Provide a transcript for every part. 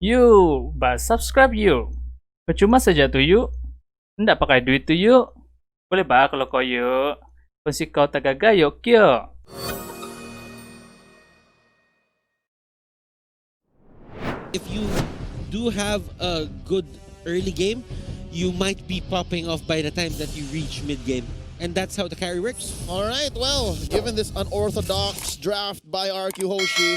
Yuk, subscribe yuk. Percuma saja tuh yuk. Nggak pakai duit tuh yuk. Boleh kalau kau yuk. Pasti kau tagagayok yuk. If you do have a good early game, you might be popping off by the time that you reach mid game. And that's how the carry works. All right, well, given this unorthodox draft by RRQ Hoshi,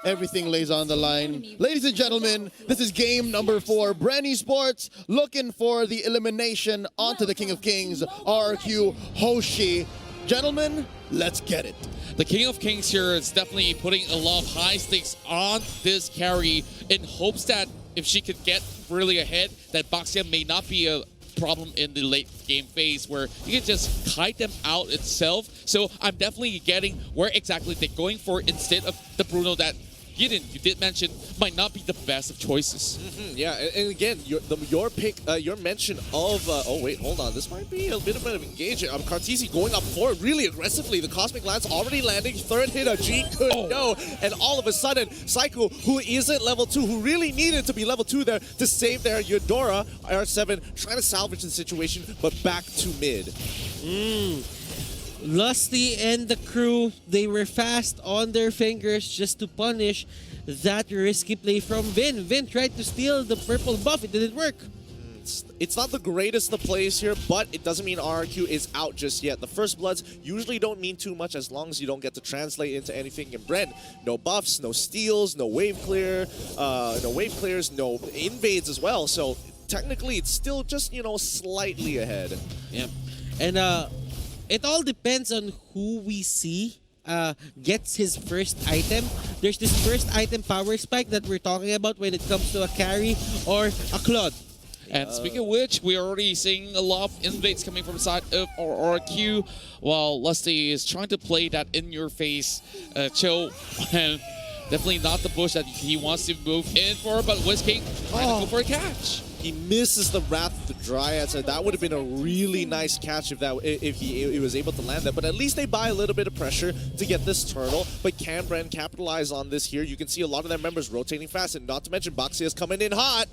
everything lays on the line. Ladies and gentlemen, this is game number 4. BREN Esports looking for the elimination onto the King of Kings, RRQ Hoshi. Gentlemen, let's get it. The King of Kings here is definitely putting a lot of high stakes on this carry in hopes that if she could get really ahead, that Baxia may not be a problem in the late game phase where you can just kite them out itself. So I'm definitely getting where exactly they're going for instead of the Bruno that you did mention might not be the best of choices. Yeah, and again, your pick, your mention of oh wait, hold on, this might be a bit of engagement. Cartesi going up forward really aggressively. The Cosmic Lance already landing, third hit, a G could go, and all of a sudden, Psycho, who isn't level 2, who really needed to be level 2 there to save their Eudora, R7, trying to salvage the situation, but back to mid. Lusty and the crew, they were fast on their fingers just to punish that risky play from Vin. Vin tried to steal the purple buff, it didn't work. It's not the greatest of plays here, but it doesn't mean RRQ is out just yet. The First Bloods usually don't mean too much as long as you don't get to translate into anything in BREN. No buffs, no steals, no wave clear, no wave clears, no invades as well. So technically, it's still just, you know, slightly ahead. Yeah, and it all depends on who we see gets his first item. There's this first item power spike that we're talking about when it comes to a carry or a Claude. And speaking of which, we're already seeing a lot of invades coming from the side of RRQ, while Lusty is trying to play that in-your-face chill, and definitely not the bush that he wants to move in for, but Whisking trying to go for a catch. He misses the Wrath of the Dryad, so that would have been a really nice catch if he was able to land that. But at least they buy a little bit of pressure to get this turtle. But can BREN capitalize on this here? You can see a lot of their members rotating fast, and not to mention Baxia is coming in hot.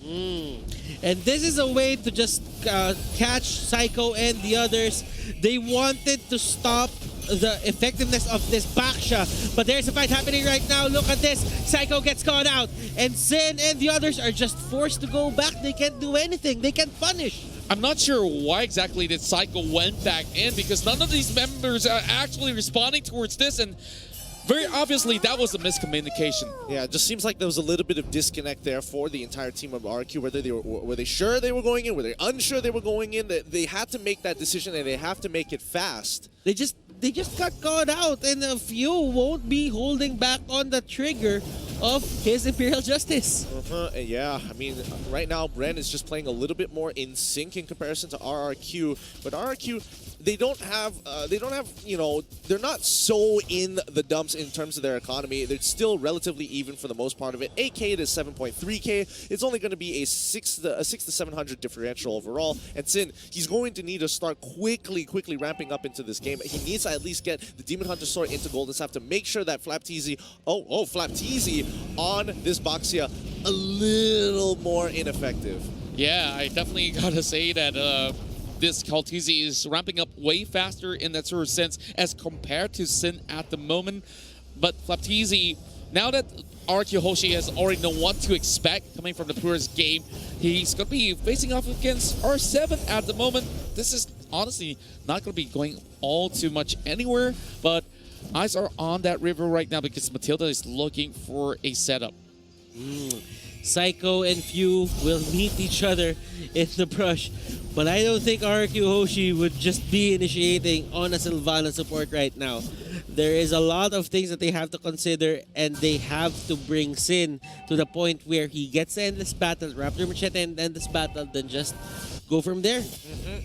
And this is a way to just catch Psycho and the others. They wanted to stop the effectiveness of this Baxia, but there's a fight happening right now. Look at this. Psycho gets caught out, and Sin and the others are just forced to go back. They can't do anything. They can't punish. I'm not sure why exactly that Psycho went back in, because none of these members are actually responding towards this, and very obviously that was a miscommunication. Yeah, it just seems like there was a little bit of disconnect there for the entire team of RQ. Whether they were they sure they were going in, were they unsure they were going in? They had to make that decision, and they have to make it fast. They just got caught out, and a few won't be holding back on the trigger of his Imperial Justice. Yeah, I mean, right now BREN is just playing a little bit more in sync in comparison to RRQ, but RRQ, they don't have, you know, they're not so in the dumps in terms of their economy. They're still relatively even for the most part of it. 8K to 7.3K. It's only going to be a 6 to 700 differential overall. And Sin, he's going to need to start quickly ramping up into this game. He needs to at least get the Demon Hunter Sword into Golden Staff to make sure that Flapteezy, Flapteezy on this Baxia a little more ineffective. Yeah, I definitely gotta say that this Kaltizi is ramping up way faster in that sort of sense as compared to Sin at the moment. But Flapteezy, now that RQ Hoshi has already known what to expect coming from the purest game, he's going to be facing off against R7 at the moment. This is honestly not going to be going all too much anywhere, but eyes are on that river right now because Matilda is looking for a setup. Psycho and Few will meet each other in the brush, but I don't think RQ Hoshi would just be initiating on a Sylvana support right now. There is a lot of things that they have to consider, and they have to bring Sin to the point where he gets the endless battle, Raptor Machete and endless battle, then just go from there.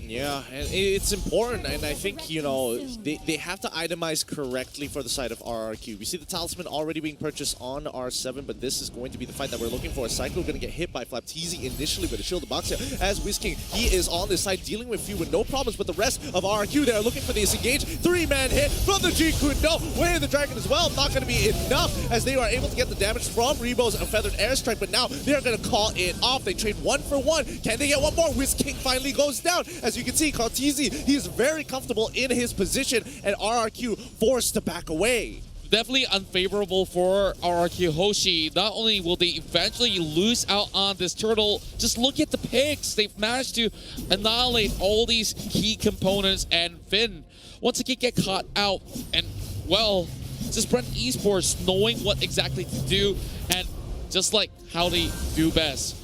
Yeah, and it's important, and I think, you know, they have to itemize correctly for the side of RRQ. We see the Talisman already being purchased on R7, but this is going to be the fight that we're looking for. Psycho going to get hit by Flapteezy initially, but a shield the box here. As King, he is on this side dealing with few with no problems, but the rest of RRQ, they are looking for the disengage. 3-man hit from the G-Kun. No, Way of the Dragon as well. Not going to be enough as they are able to get the damage from Rebo's and Feathered Airstrike, but now they are going to call it off. They trade 1 for 1. Can they get one more? King finally goes down. As you can see, Kaltizi, he is very comfortable in his position, and RRQ forced to back away. Definitely unfavorable for RRQ Hoshi. Not only will they eventually lose out on this turtle, just look at the picks. They've managed to annihilate all these key components, and Finn, once again, get caught out. And, well, just BREN Esports knowing what exactly to do, and just like how they do best.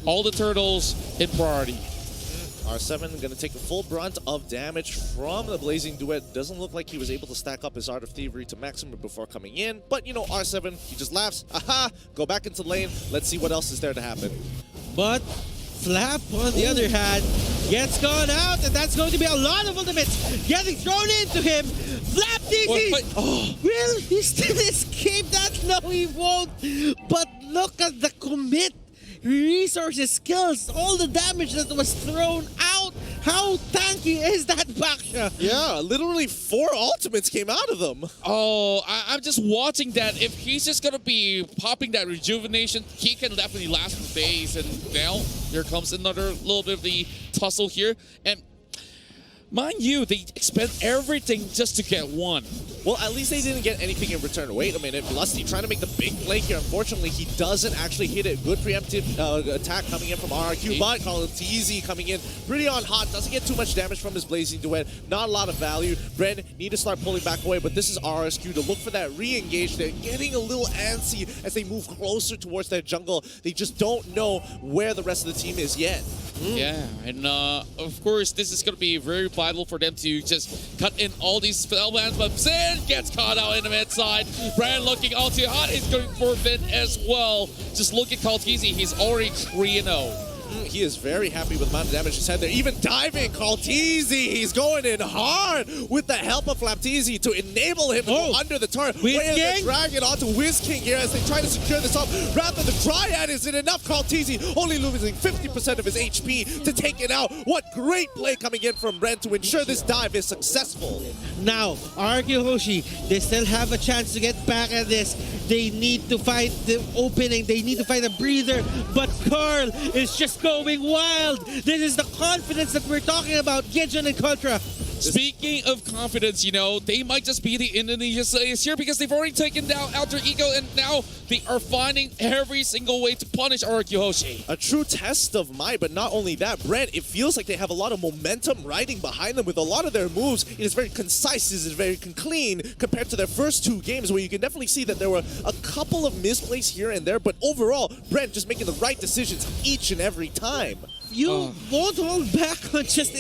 All the turtles in priority. R7 going to take the full brunt of damage from the Blazing Duet. Doesn't look like he was able to stack up his Art of Thievery to maximum before coming in. But, you know, R7, he just laughs. Aha! Go back into lane. Let's see what else is there to happen. But Flap, on the other hand, gets gone out, and that's going to be a lot of ultimates getting thrown into him. Flapteezy! Will he still escape that? No, he won't. But look at the commit. Resources, skills, all the damage that was thrown out. How tanky is that Baksha? Yeah, literally 4 ultimates came out of them. Oh, I'm just watching that. If he's just going to be popping that rejuvenation, he can definitely last for days. And now, here comes another little bit of the tussle here. And mind you, they expend everything just to get one. Well, at least they didn't get anything in return. Wait a minute, Lusty trying to make the big play here. Unfortunately, he doesn't actually hit it. Good preemptive attack coming in from RRQ, but Kaltizi coming in pretty on hot. Doesn't get too much damage from his Blazing Duet. Not a lot of value. BREN need to start pulling back away, but this is RSQ to look for that re-engage. They're getting a little antsy as they move closer towards their jungle. They just don't know where the rest of the team is yet. Yeah, and of course, this is going to be very vital for them to just cut in all these spellbands, but Sin gets caught out in the mid side. BREN looking all too hot. He's going for Finn as well. Just look at Kaltizi. He's already 3-0. He is very happy with the amount of damage he's had there. Even diving, Kaltizi, he's going in hard with the help of Flapteezy to enable him to go under the turret. Way of the Dragon onto King here as they try to secure this up. Rather, the Dryad isn't enough. Kaltizi only losing 50% of his HP to take it out. What great play coming in from BREN to ensure this dive is successful. Now, RRQ Hoshi, they still have a chance to get back at this. They need to find the opening. They need to find a breather. But Carl is just going wild. This is the confidence that we're talking about. Gideon and Contra. Speaking of confidence, you know, they might just be the Indonesia Slayers here because they've already taken down Alter Ego, and now they are finding every single way to punish RRQ Hoshi. A true test of might, but not only that, BREN, it feels like they have a lot of momentum riding behind them with a lot of their moves. It is very concise, it is very clean compared to their first 2 games, where you can definitely see that there were a couple of misplays here and there, but overall, BREN just making the right decisions each and every time. You won't hold back on just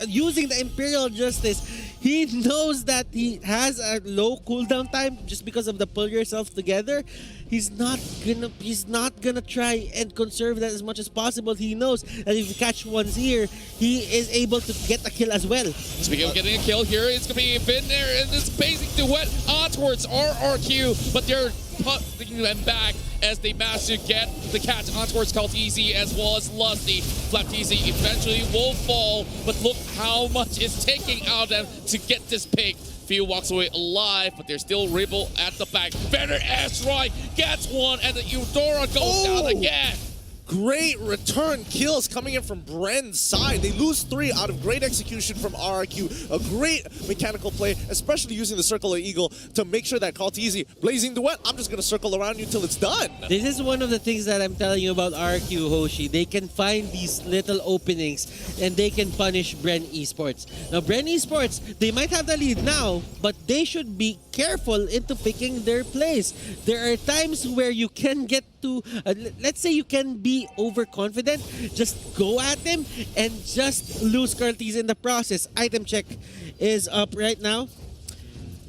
using the Imperial Justice. He knows that he has a low cooldown time just because of the pull yourself together. He's not gonna try and conserve that as much as possible. He knows that if you catch ones here, he is able to get a kill as well. Speaking of getting a kill here, it's gonna be Finn there, and this basic duet on towards RRQ, but they're putting them back as they manage to get the catch on towards Kaltizi as well as Lusty. Flapteezy eventually will fall, but look how much it's taking out of them to get this pick. Field walks away alive, but there's still Ribble at the back. Better airstrike gets one, and the Eudora goes down again. Great return kills coming in from BREN's side. They lose 3 out of great execution from RRQ. A great mechanical play, especially using the Circle of Eagle to make sure that Kaltizi, Blazing Duet, I'm just going to circle around you till it's done. This is one of the things that I'm telling you about RRQ Hoshi. They can find these little openings and they can punish BREN Esports. Now, BREN Esports, they might have the lead now, but they should be careful into picking their plays. There are times where you can get to, let's say you can be overconfident, just go at them and just lose Kaltizi in the process. Item check is up right now.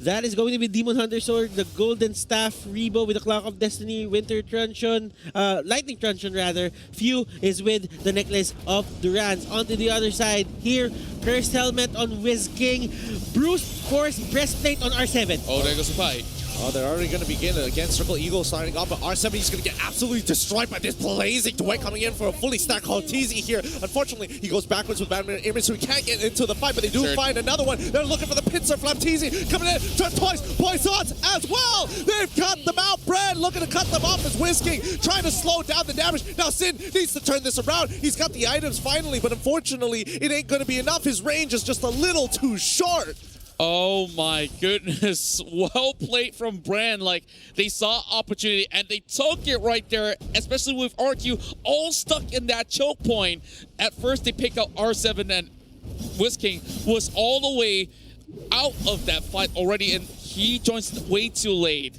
That is going to be Demon Hunter Sword, the Golden Staff, Rebo with the Clock of Destiny, Winter Truncheon, Lightning Truncheon rather. Few is with the Necklace of Durans. Onto the other side here, Cursed Helmet on Wiz King, Bruce Force Breastplate on R7. Oh, there goes the fight. Oh, they're already going to begin. Again, Circle Eagle starting off, but R7 is going to get absolutely destroyed by this blazing duet coming in for a fully stacked Haltizi here. Unfortunately, he goes backwards with Batman Image, so he can't get into the fight, but they do find another one. They're looking for the pincer. Flaptizi coming in, turn twice, Poissons as well. They've cut them out. BREN looking to cut them off as Whisking, trying to slow down the damage. Now Sin needs to turn this around. He's got the items finally, but unfortunately, it ain't going to be enough. His range is just a little too short. Oh my goodness. Well played from BREN. Like, they saw opportunity and they took it right there, especially with RQ all stuck in that choke point. At first, they picked up R7 and Whisking was all the way out of that fight already, and he joins way too late.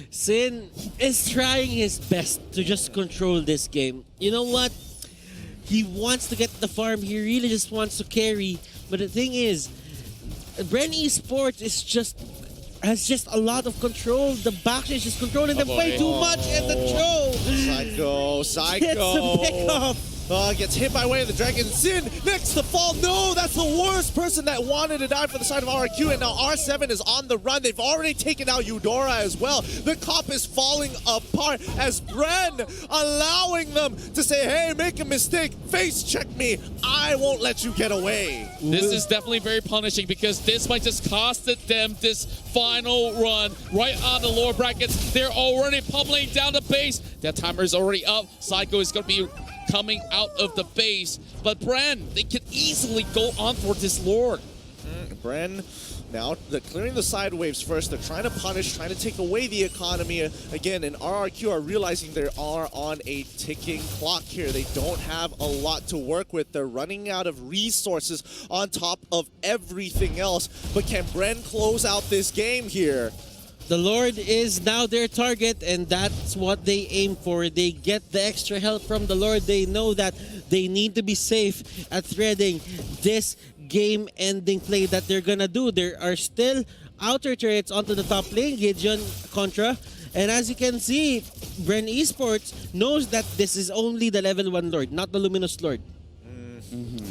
Sin is trying his best to just control this game. You know what? He wants to get the farm. He really just wants to carry. But the thing is, BREN Esports has just a lot of control. The back is just controlling them way too much, and the throw Psycho. gets a pick off. Gets hit by way of the dragon. Sin next to fall. No, that's the worst person that wanted to die for the side of RRQ. And now R7 is on the run. They've already taken out Eudora as well. The cop is falling apart as BREN allowing them to say, hey, make a mistake. Face check me. I won't let you get away. This is definitely very punishing because this might just costed them this final run right on the lower brackets. They're already pummeling down the base. That timer is already up. Psycho is going to be coming out of the base, but BREN, they can easily go on for this Lord. BREN now, they're clearing the side waves first. They're trying to punish, trying to take away the economy again, and RRQ are realizing they are on a ticking clock here. They don't have a lot to work with. They're running out of resources on top of everything else, but can BREN close out this game here? The Lord is now their target, and that's what they aim for. They get the extra help from the Lord. They know that they need to be safe at threading this game-ending play that they're gonna do. There are still outer turrets onto the top lane, Gideon Contra. And as you can see, BREN Esports knows that this is only the level 1 Lord, not the Luminous Lord.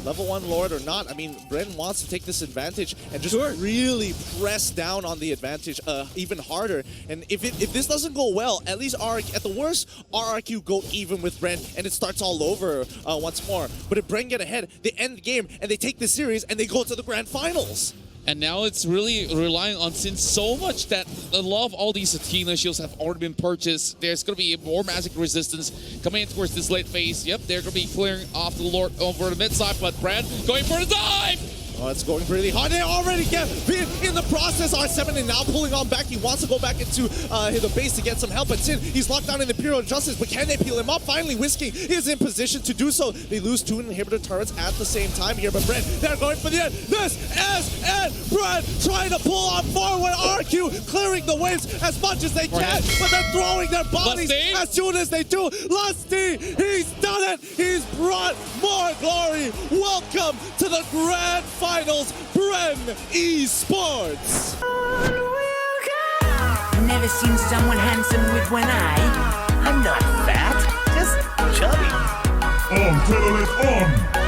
Level 1 Lord or not, I mean, BREN wants to take this advantage and just really press down on the advantage even harder. And if this doesn't go well, at least at the worst, RRQ go even with BREN and it starts all over once more. But if BREN get ahead, they end the game and they take this series and they go to the grand finals. And now it's really relying on Sin so much that a lot of all these Athena shields have already been purchased. There's going to be more magic resistance coming in towards this late phase. Yep, they're going to be clearing off the Lord over the mid side, but BREN going for the dive! Oh, it's going really hard. They already get in the process. R7 is now pulling on back. He wants to go back into the base to get some help. But Sin, he's locked down in the Imperial Justice. But can they peel him up? Finally, Whisking is in position to do so. They lose 2 inhibitor turrets at the same time here. But BREN, they're going for the end. This is it. BREN trying to pull on forward. RQ clearing the waves as much as they can. But they're throwing their bodies as soon as they do. Lusty, he's done it. He's brought more glory. Welcome to the grand finals, BREN Esports. Never seen someone handsome with one eye. I'm not fat, just chubby. On, Teddy, on!